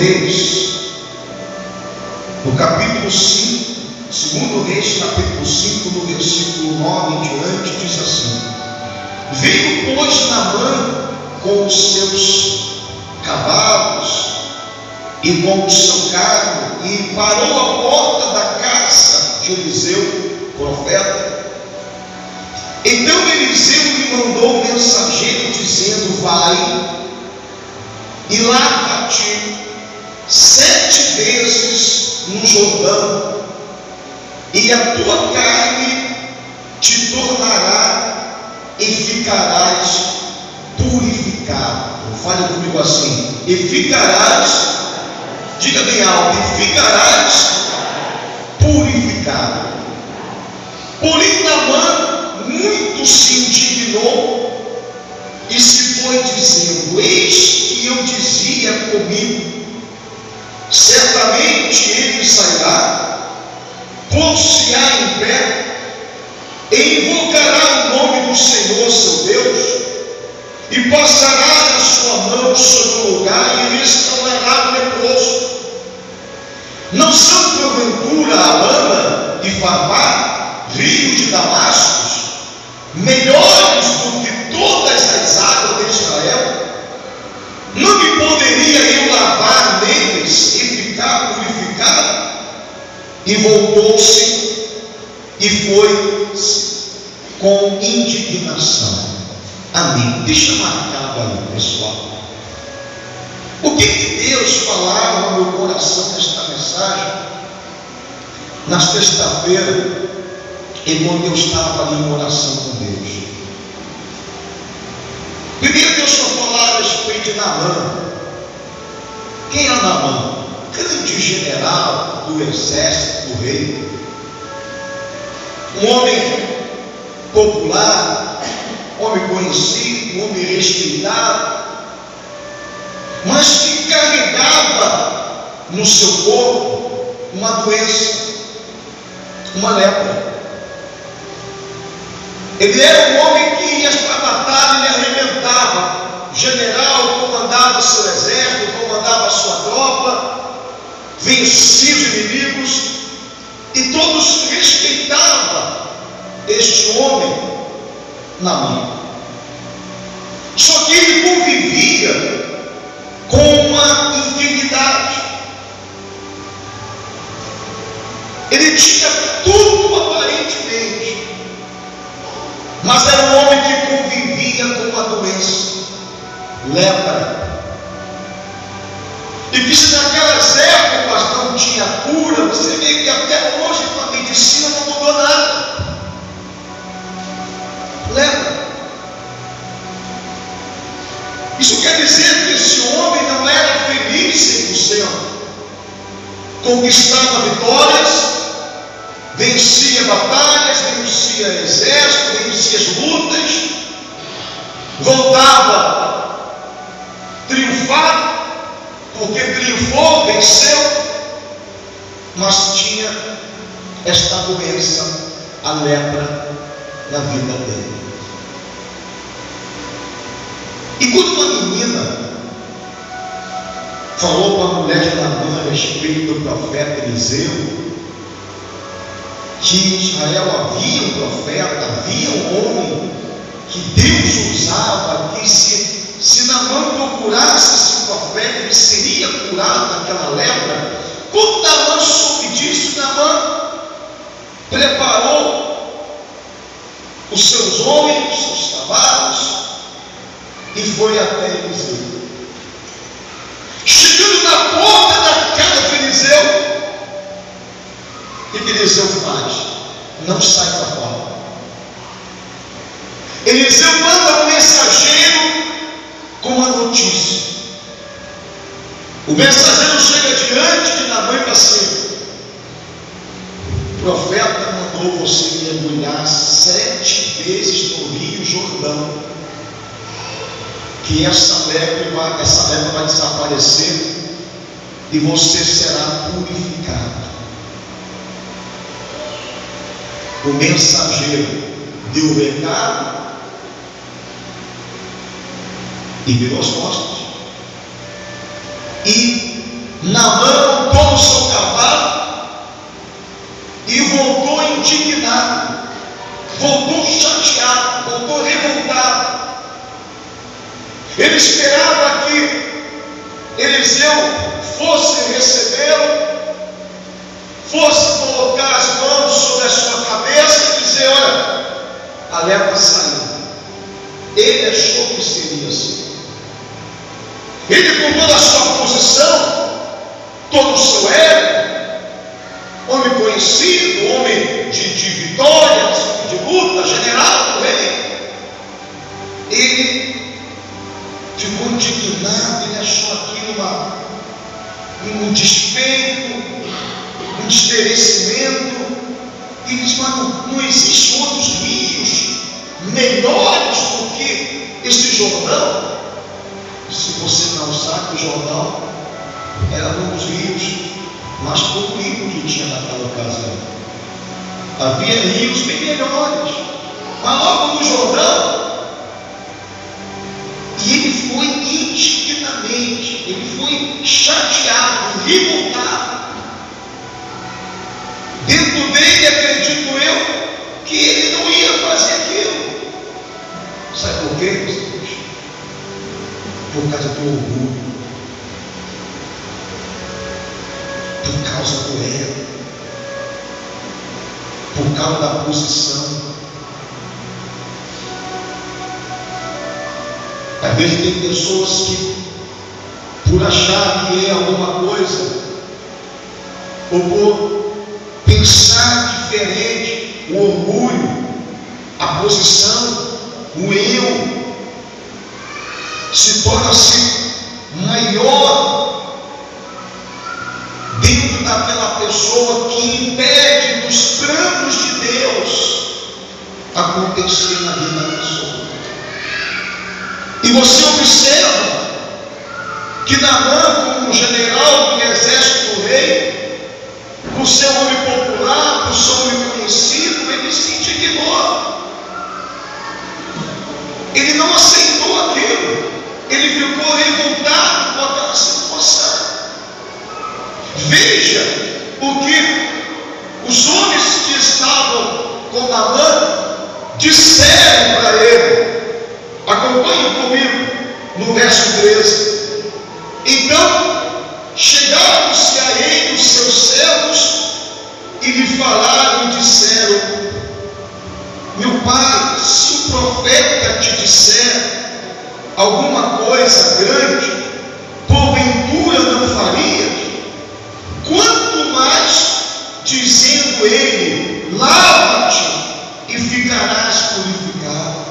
Reis, no capítulo 5, 2 Reis, capítulo 5, no versículo 9 em diante, diz assim: veio, pois, Naamã com os seus cavalos e com o seu carro, e parou à porta da casa de Eliseu, profeta. Então Eliseu lhe mandou um mensageiro, dizendo: vai e lava-te 7 vezes no Jordão, e a tua carne te tornará e ficarás purificado. Fale comigo assim: e ficarás, diga bem alto, e ficarás purificado. Porém Naamã muito se indignou e se foi dizendo: eis que eu dizia comigo, certamente ele sairá, pôr-se-á em pé e invocará o nome do Senhor seu Deus, e passará a sua mão sobre o lugar e restaurará o leproso. Não são porventura Abana e Farbá, rio de Damascos, melhores do que todas as águas de Israel? Não me poderia eu lavar neles e ficar purificado? E voltou-se e foi com indignação. Amém. Deixa marcado aí, pessoal. O que Deus falava no meu coração nesta mensagem, na sexta-feira, e quando eu estava ali em oração com Deus? Primeiro, Deus só falava a respeito de Naamã. Quem é Naamã? Grande general do exército do rei, um homem popular, homem conhecido, homem respeitado, mas que carregava no seu corpo uma doença, uma lepra. Ele era um homem que ia para a batalha e arrebentava. General, comandava seu exército, comandava sua tropa, vencia os inimigos, e todos respeitavam este homem Naamã. Só que ele convivia com uma enfermidade. Ele tinha tudo aparentemente, mas era um homem que convivia com uma doença, lepra. E que se naquelas épocas não tinha cura, você vê que até hoje a medicina não mudou nada. Lepra. Isso quer dizer que esse homem não era feliz 100%. Conquistava vitórias, vencia batalhas, vencia exército, vencia as lutas, voltava triunfado, porque triunfou, venceu, mas tinha esta doença, a lepra, na vida dele. E quando uma menina falou com a mulher de Naamã a respeito do profeta Eliseu, que em Israel havia um profeta, havia um homem que Deus usava, que se Naamã procurasse esse profeta, ele seria curado daquela lepra. Quando Naamã soube disso, Naamã preparou os seus homens, os seus cavalos, e foi até Eliseu. Chegando na porta da casa de Eliseu, o que Eliseu faz? Não sai da porta. Eliseu manda um mensageiro com uma notícia. O mensageiro chega diante de Naamã e fala assim: o profeta mandou você mergulhar 7 vezes no rio Jordão, que essa lepra vai desaparecer e você será purificado. O mensageiro deu o recado e virou as costas. E Naamã montou no seu cavalo e voltou indignado, voltou chateado, voltou revoltado. Ele esperava que Eliseu fosse recebê-lo, fosse colocar as mãos sobre a sua cabeça e dizer: olha, a lepra saiu. Ele achou que seria assim. Ele, com toda a sua posição, todo o seu ego, homem conhecido, homem de vitórias, de luta, general do rei, ele ficou indignado. Ele achou aquilo um despeito, um desmerecimento. E disse: mas não existem outros rios melhores do que este Jordão? Se você não sabe, o Jordão era um dos rios mais poluídos que tinha naquela ocasião. Havia rios bem melhores, mas logo no Jordão. E ele foi indignamente, ele foi chateado, revoltado. Dentro dele, acredito eu, que ele não ia fazer aquilo. Sabe por quê, meus irmãos? Por causa do orgulho, por causa do ego, por causa da posição. Às vezes tem pessoas que, por achar que é alguma coisa, ou por pensar diferente, o orgulho, a posição, o eu, se torna-se maior dentro daquela pessoa, que impede dos planos de Deus acontecer na vida da pessoa. E você observa que Naamã, como general do exército do rei, por ser homem popular, por ser homem conhecido, ele se indignou. Ele não aceitou aquilo. Ele ficou revoltado com aquela situação. Veja o que os homens que estavam com Naamã disseram para ele. Acompanhe comigo no verso 13. Então chegaram-se a ele os seus servos e lhe falaram e disseram: meu pai, se o profeta te disser alguma coisa grande, porventura não faria? Quanto mais dizendo ele: lava-te e ficarás purificado.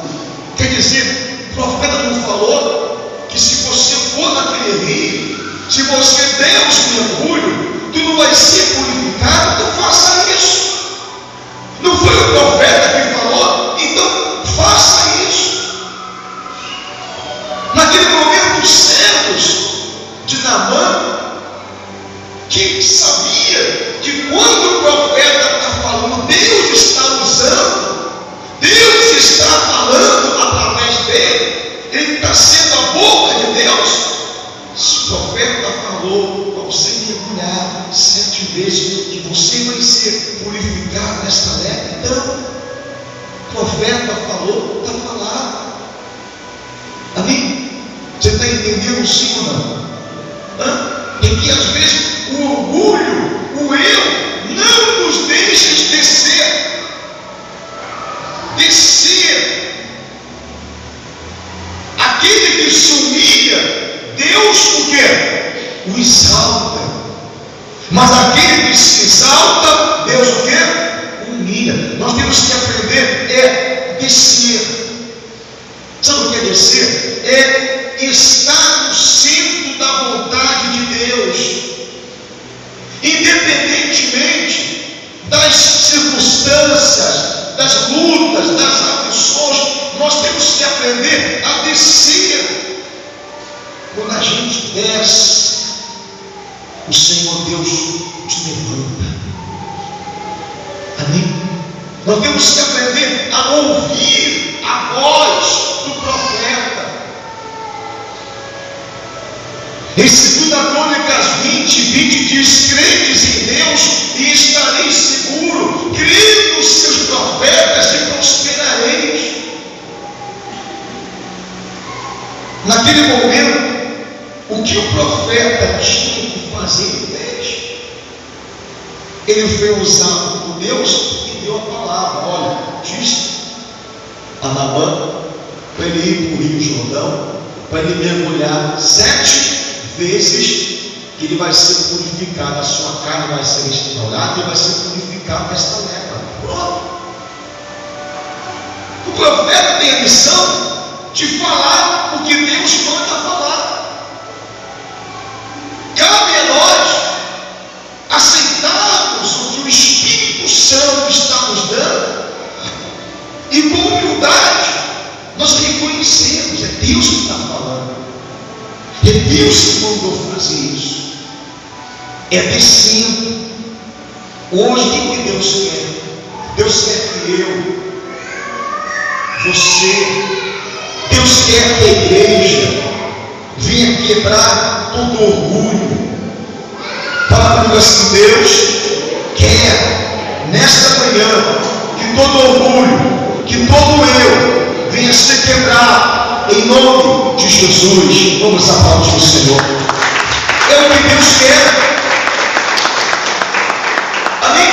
Quer dizer, o profeta não falou que se você for naquele rio, se você der os mergulhos, tu não vai ser purificado? Então faça isso. Não foi o profeta que falou? Então faça isso. Naquele momento, os servos de Naamã, que sabia que quando o profeta está falando, Deus está usando, Deus está falando através dele, ele está sendo a boca de Deus. Se o profeta falou para você mergulhar 7 vezes, que você vai ser purificado nesta lepra, então o profeta falou, está falado. Amém? Você está entendendo, sim ou não? É que às vezes o orgulho, o eu, não nos deixa descer. Aquele que se humilha, Deus o quê? O exalta. Mas aquele que se exalta, Deus o quê? O humilha. Nós temos que aprender a descer. Sabe o que é descer? É estar no centro da vontade de Deus, independentemente das circunstâncias, das lutas, das aflições. Nós temos que aprender a descer. Quando a gente desce, o Senhor Deus nos levanta. Amém? Nós temos que aprender a ouvir a voz do profeta. Em 2 Crônicas 20, 20 diz: credes em Deus e estareis seguro, crede nos seus profetas e prosperareis. Naquele momento, o que o profeta tinha que fazer, ele fez. Ele foi usado por Deus e deu a palavra. Olha, disse a Naamã para ele ir para o Rio Jordão, para ele mergulhar 7 vezes, que ele vai ser purificado, a sua carne vai ser restaurada e vai ser purificado desta lepra. Pronto. O profeta tem a missão de falar o que Deus manda falar. Cabe a nós aceitarmos o que o Espírito Santo está nos dando e com humildade nós reconhecemos: é Deus que está falando, é Deus que mandou fazer isso. É descendo. Hoje o que Deus quer? Deus quer que eu, você, Deus quer que a igreja venha quebrar todo orgulho. Fala comigo assim: Deus quer nesta manhã que todo orgulho, que todo eu venha ser quebrado em nome de Jesus. Vamos aplaudir o Senhor. É o que Deus quer. Amém?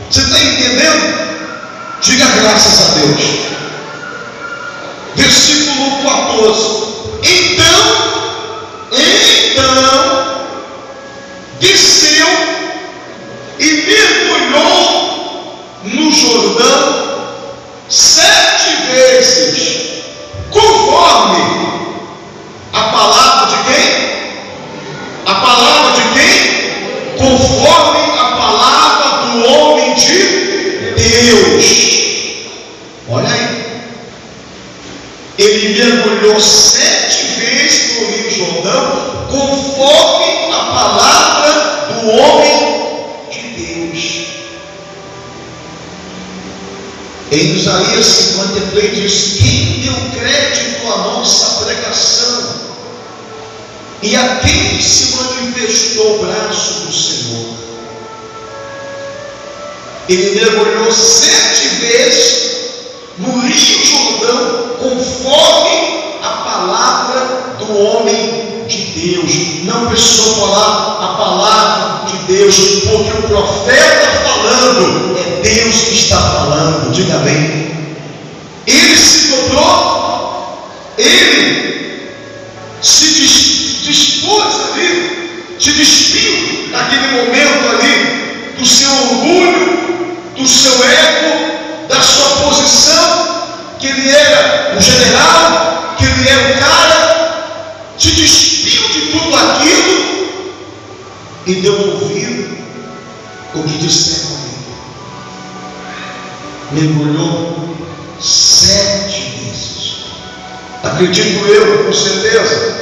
Você está entendendo? Diga graças a Deus. Versículo 14. Então desceu e mergulhou no Jordão 7 vezes, conforme a palavra de quem? A palavra de quem? Conforme a palavra do homem de Deus. Olha aí. Ele mergulhou 7 vezes no Rio Jordão, conforme a palavra do homem de Deus. Em Isaías 53 diz: quem deu crédito à nossa pregação e a quem se manifestou o braço do Senhor? Ele mergulhou 7 vezes no Rio Jordão, conforme a palavra do homem de Deus. Não precisou falar a palavra de Deus, porque o profeta falando, é Deus que está falando. Diga amém. Ele se dobrou, ele se dispôs ali, se despiu naquele momento ali do seu orgulho, do seu ego, da sua posição, que ele era o general, que ele era o cara, se despiu de tudo aquilo e deu ouvido o que disseram a ele. Mergulhou 7 vezes. Acredito eu, com certeza.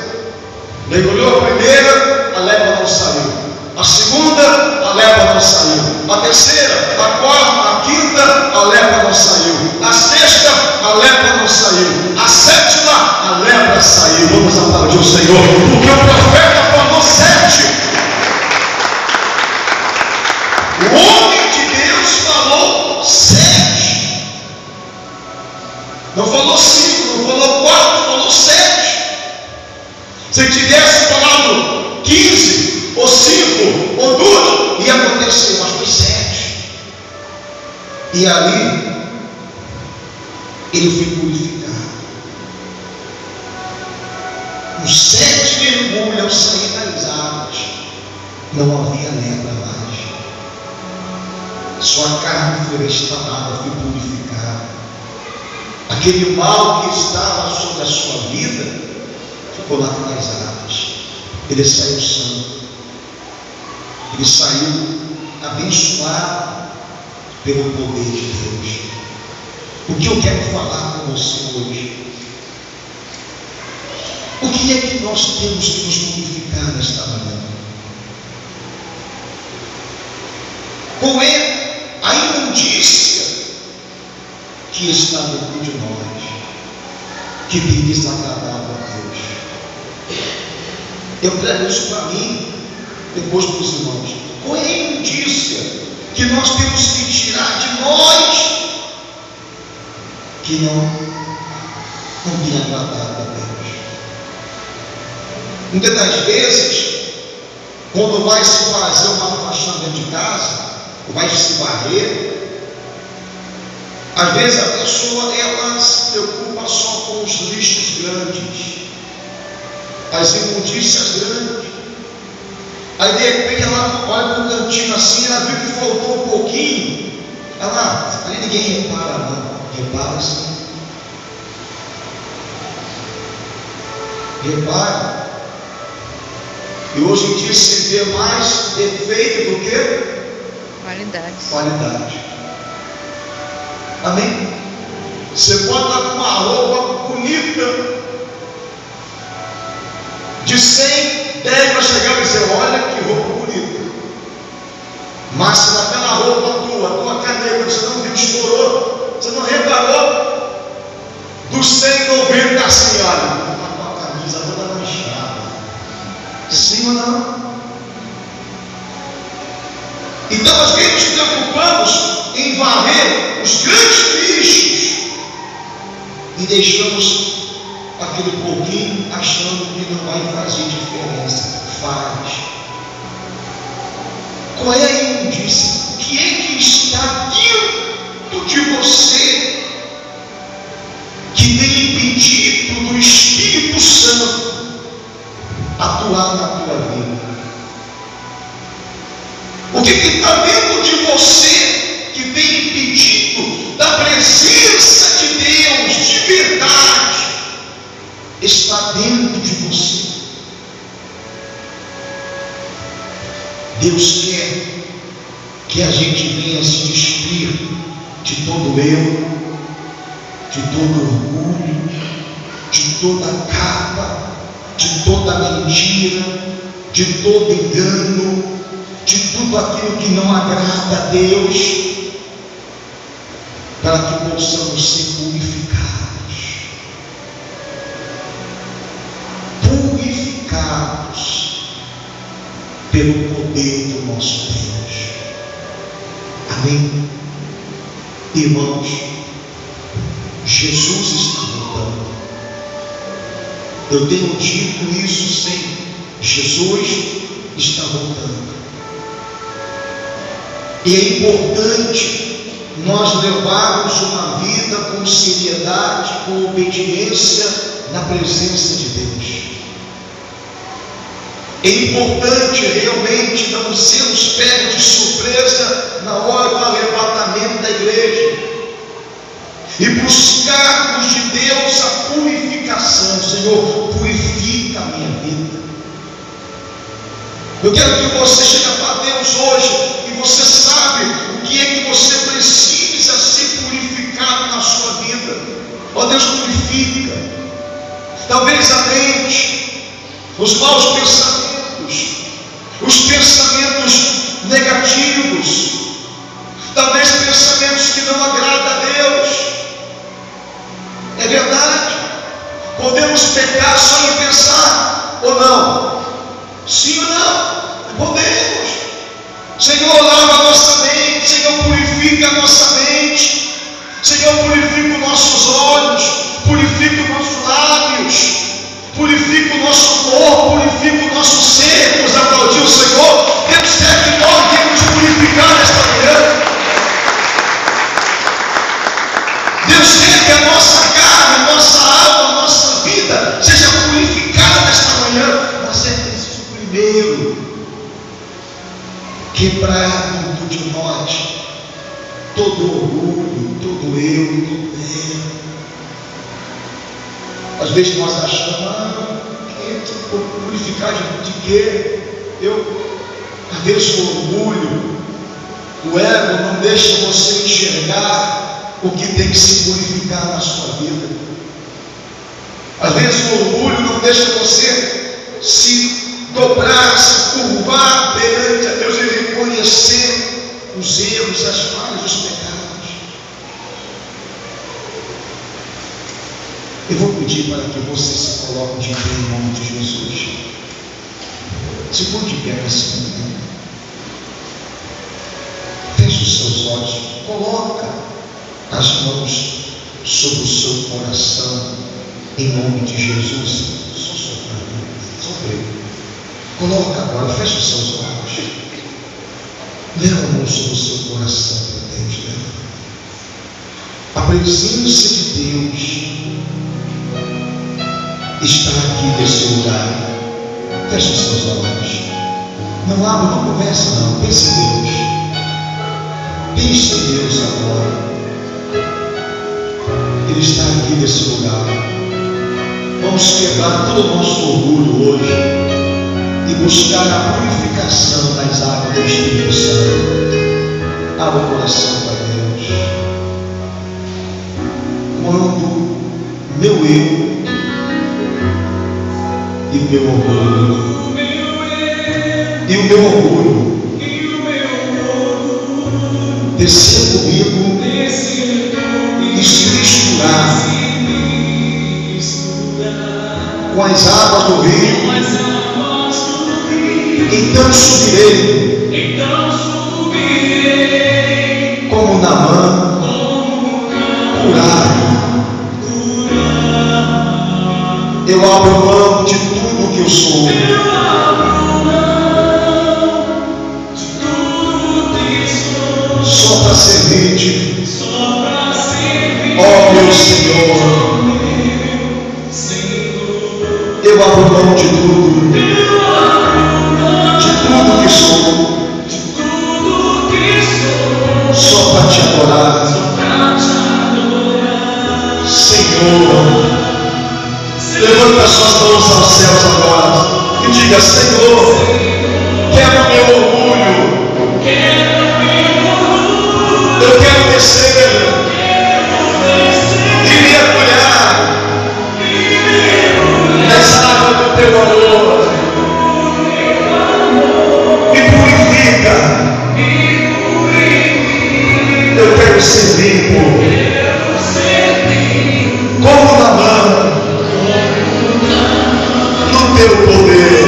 Mergulhou a primeira, a lepra não saiu. A segunda, a lepra não saiu. A terceira, a quarta, a quinta, a lepra não saiu. A sexta, a lepra não saiu. A sétima, a lepra saiu. Vamos aplaudir o Senhor, porque o profeta falou 7. O homem de Deus falou 7. Não falou 5, não falou 4, falou 7. Se tivesse falado 15, ou 5, ou 2, ia acontecer, mas foi 7. E ali ele foi purificado. Os 7 mergulhos ao sair das águas, não havia lepra mais. Sua carne foi restaurada, foi purificada. Aquele mal que estava sobre a sua vida ficou lá nas águas. Ele saiu santo. Ele saiu abençoado pelo poder de Deus. O que eu quero falar com você hoje? O que é que nós temos que nos purificar nesta manhã? Qual é a imundícia que está dentro de nós, que tem desagradado a Deus? Eu prego isso para mim, depois para os irmãos. Qual é a imundícia que nós temos que tirar de nós que não tem agradado a Deus? Muitas das vezes, quando vai se fazer uma faxina dentro de casa, ou vai se varrer, às vezes a pessoa ela se preocupa só com os lixos grandes, as imundícias grandes. Aí de repente ela olha para o cantinho assim, ela viu que faltou um pouquinho, ali ninguém repara não, repara sim. Repare. E hoje em dia se vê mais defeito do que qualidade. Amém? Você pode estar com uma roupa bonita, de 100, 10 vai chegar e dizer: olha que roupa bonita. Mas se naquela roupa tua caneta, você não viu, estourou, você não reparou, dos 100, 90 assim, olha, a camisa toda manchada. Sim ou não? Então às vezes nos preocupamos em varrer os grandes lixos e deixamos aquele pouquinho achando que não vai fazer diferença. Faz. Qual é a imundícia? O que é que está dentro de você que tem impedido do Espírito Santo atuar na tua vida? O que está dentro de você que tem impedido da presença de Deus de verdade está dentro de você? Deus quer que a gente venha se despir de todo eu, de todo orgulho, de toda capa, de toda mentira, de todo engano, de tudo aquilo que não agrada a Deus, para que possamos ser purificados pelo poder do nosso Deus. Amém? Irmãos, Jesus está voltando. Eu tenho dito isso sempre. Jesus está voltando. E é importante nós levarmos uma vida com seriedade, com obediência na presença de Deus. É importante realmente não sermos pegos de surpresa na hora do arrebatamento da igreja e buscarmos de Deus a purificação. Senhor, purifica a minha vida. Eu quero que você chegue para Deus hoje e você sabe o que é que você precisa ser purificado na sua vida. Ó Deus, purifica. Talvez a mente, os maus pensamentos, os pensamentos negativos, talvez pensamentos que não agradam a Deus. É verdade. Podemos pecar só em pensar ou não? Sim ou não? Podemos. Senhor, lava a nossa mente. Senhor, purifica a nossa mente. Senhor, purifica os nossos olhos, purifica os nossos lábios, purifica o nosso corpo, purifica o nosso ser. Vamos aplaudir o Senhor. Deus quer que nós venhamos purificar nesta manhã. Deus quer que a nossa carne, a nossa alma, a nossa vida seja purificada nesta manhã. Mas é preciso primeiro quebrar dentro de nós todo orgulho, todo eu, todo eu. Às vezes nós achamos, purificar de quê? Às vezes o orgulho, o ego não deixa você enxergar o que tem que se purificar na sua vida. Às vezes o orgulho não deixa você se dobrar, se curvar perante a Deus e reconhecer os erros, as falhas, os pecados. Eu vou pedir para que você se coloque de pé em nome de Jesus. Se põe de pé nesse momento. Feche os seus olhos. Coloca as mãos sobre o seu coração. Em nome de Jesus. Só soprando. Coloca agora. Feche os seus olhos. Leva a mão sobre o seu coração para Deus. A presença de Deus está aqui nesse lugar. Feche os seus olhos. Não abra, não conversa não. Pense em Deus. Pense em Deus agora. Ele está aqui nesse lugar. Vamos quebrar todo o nosso orgulho hoje e buscar a purificação das águas do Espírito Santo. Abra o coração para Deus. Quando meu eu e o meu orgulho descer comigo e se misturar com as águas do rio, então subirei como Naamã, curado. Eu abro mão de tudo que eu sou. Só para servir-te, ó meu Senhor. Eu abro mão de tudo que sou, só para te adorar, Senhor. Levanta suas mãos aos céus agora e diga: Senhor, quebra o meu orgulho. Eu quero descer e mergulhar nessa água do teu amor. Me purifica. Eu quero ser limpo como Naamã, no teu poder.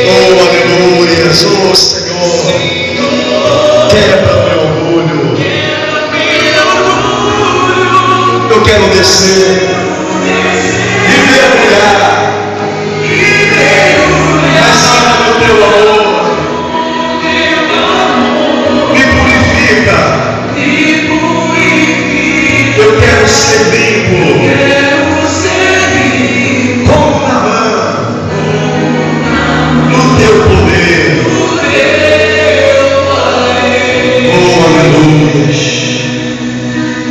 Oh, aleluia, oh Senhor. Quebra meu orgulho. Eu quero descer e mergulhar nas águas do teu amor. Me purifica. Eu quero ser limpo como Naamã, no teu poder. Oh, aleluia.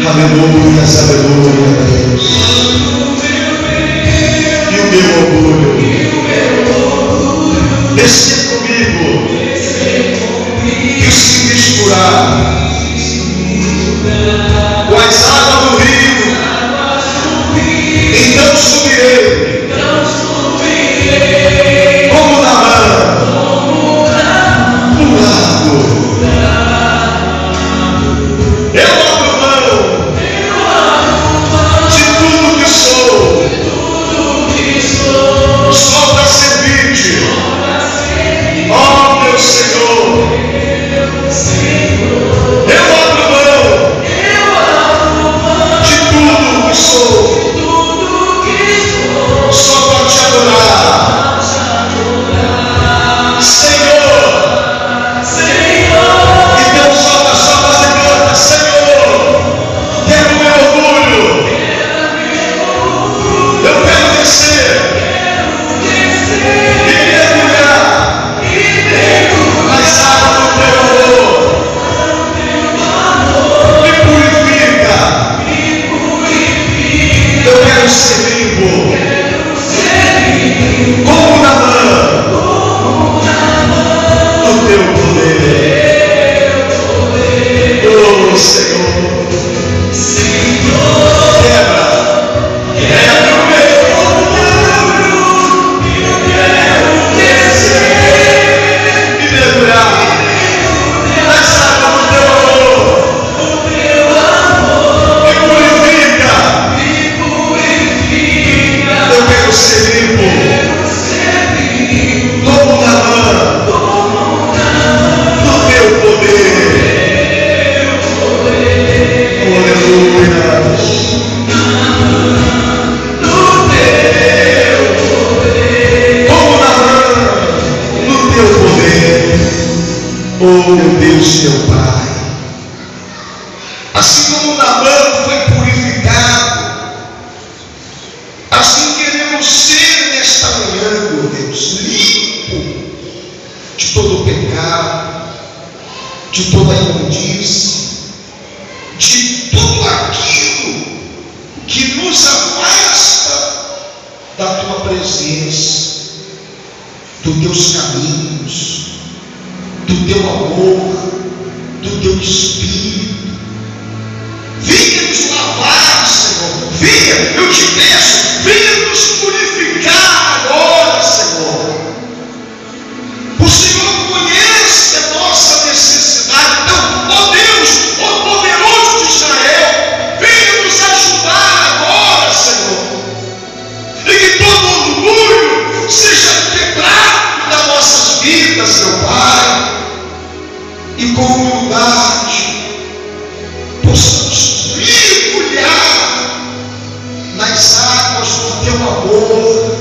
Aleluia, aleluia, Deus. E o meu orgulho descer comigo e se misturar com as águas do rio. Então subirei como Naamã, curado. Eu abro mão de tudo que sou, só para servir-te, Oh, meu Deus e meu Pai, assim como Naamã foi purificado, assim queremos ser nesta manhã, meu Deus, limpo de todo o pecado, de toda a imundície, de tudo aquilo que nos afasta da tua presença, dos teus caminhos, do teu amor, do teu Espírito. Venha nos lavar, Senhor. Venha, eu te peço, venha nos purificar agora, Senhor. O Senhor conhece a nossa necessidade. Então, ó Deus, ó poderoso de Israel, venha nos ajudar agora, Senhor. E que todo orgulho seja quebrado das nossas vidas, meu Pai. E com humildade possamos mergulhar nas águas do teu amor,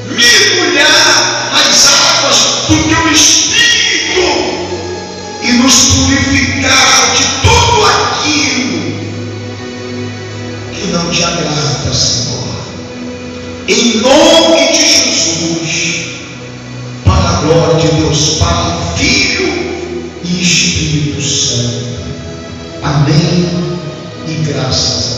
mergulhar nas águas do teu Espírito e nos purificar de tudo aquilo que não te agrada, Senhor. Em nome de Jesus, para a glória de Deus Pai, Filho e Espírito Santo. Amém e graças a Deus.